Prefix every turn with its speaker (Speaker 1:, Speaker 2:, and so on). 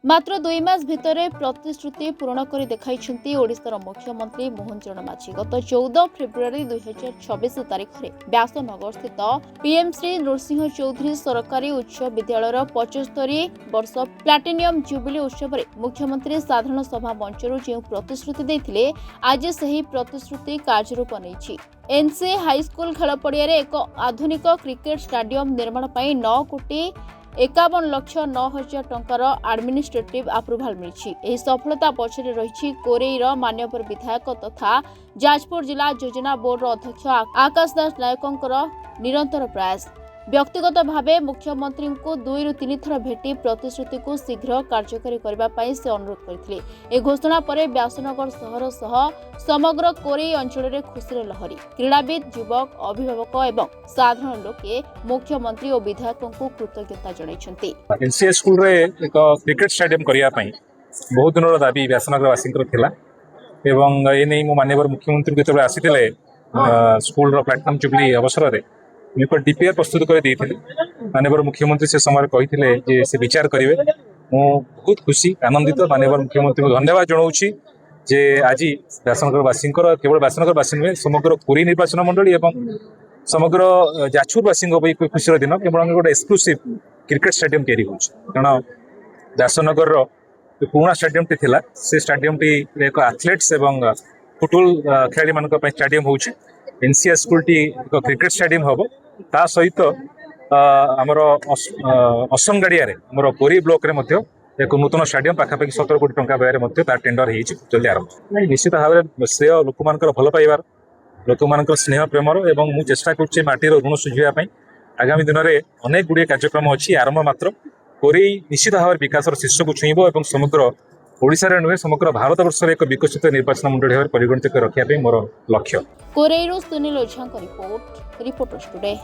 Speaker 1: मात्र 2 मास भितर प्रतिश्रुति पूर्ण कर देखाई ओडिशार मुख्यमंत्री मोहन चरण माझी गत 14 फेब्रुआरी 2026 तारीख में व्यासनगर स्थित पीएम श्री नृसिंह चौधरी सरकारी उच्च विद्यालय 75 वर्ष प्लाटिनियम जुबिली उत्सव में मुख्यमंत्री साधारण सभा मंचर जो प्रतिश्रुति देते आज से प्रतिश्रुति कार्यरूप नहीं। एनसीए हाईस्कूल खेल पड़िया एक आधुनिक क्रिकेट स्टाडियम निर्माण पर 9,51,09,000 टंकार एडमिनिस्ट्रेटिव अप्रुवाल मिली। सफलता पछरे रही कोरेईर मान्यवर विधायक तथा जाजपुर जिला योजना बोर्ड अध्यक्ष आकाश दास नायकों निरंतर प्रयास। व्यक्तिगत भावे मुख्यमंत्री को 2 ରୁ 3 थर भेटी प्रतिश्रुति को शीघ्र कार्यकारी करने से अनुरोध करते। ए घोषणा पर व्यासनगर सहर सह समग्र कोरेई अंचल खुशी लहरी। क्रीड़ाविद, युवक, अभिभावक एवं साधारण लोके मुख्यमंत्री और विधायकों को कृतज्ञता जणाइछन्ति।
Speaker 2: एनसीए स्कूल रे एक क्रिकेट स्टेडियम करिया पई बहुत दिन दाबी व्यासनगर वासी थिला एवं ए नै मो माननीय मुख्यमंत्री केते आसीथिले स्कूल रो प्लैटिनम जुबली अवसर रे डीपीआर प्रस्तुत कर माननीय मुख्यमंत्री से समय कही से विचार करेंगे। मु बहुत खुशी आनंदित माननीय मुख्यमंत्री को धन्यवाद जनाऊँगी जे आज व्यासनगरवासी केवल व्यासनगरवासी नुहे समग्र पुरी निर्वाचन मंडली और समग्र जाजपुरवासी खुशी दिन केवल गोटे एक्सक्लूसिव क्रिकेट स्टेडियम तैयारी हो कारण व्यासनगर पुराणा स्टेडियम टी थिला से स्टेडियम टी एक एथलेट्स एवं फुटबॉल खेलाड़ी मान स्टेडियम हो एनसीए स्कूल टी एक क्रिकेट स्टेडियम हम ता सहित आमर असंगाड़िया आमर पुरी ब्लॉक रे मध्य एक नूतन स्टेडियम पाखापाखि 17 कोटी टंका व्यय तार टेंडर हो जल्दी आरंभ। निश्चित भाव में श्रेय लोक मान भल पाइबार लोक मान स्नेह प्रेमर एवं मु चेष्टा कर माटीर ऋण सुझाई आगामी दिन में अनेक गुड़िया कार्यक्रम अच्छी आरंभ मात्र कोरेई निश्चित भाव विकास शीर्ष को छुईब और समग्र ओडिशा नुहे समग्र भारत वर्ष एक विकसित निर्वाचन मंडली भाव परिगणित रखा मोर लक्ष्य।
Speaker 1: कोरेईरू सुनील ओझा रिपोर्टर्स टुडे।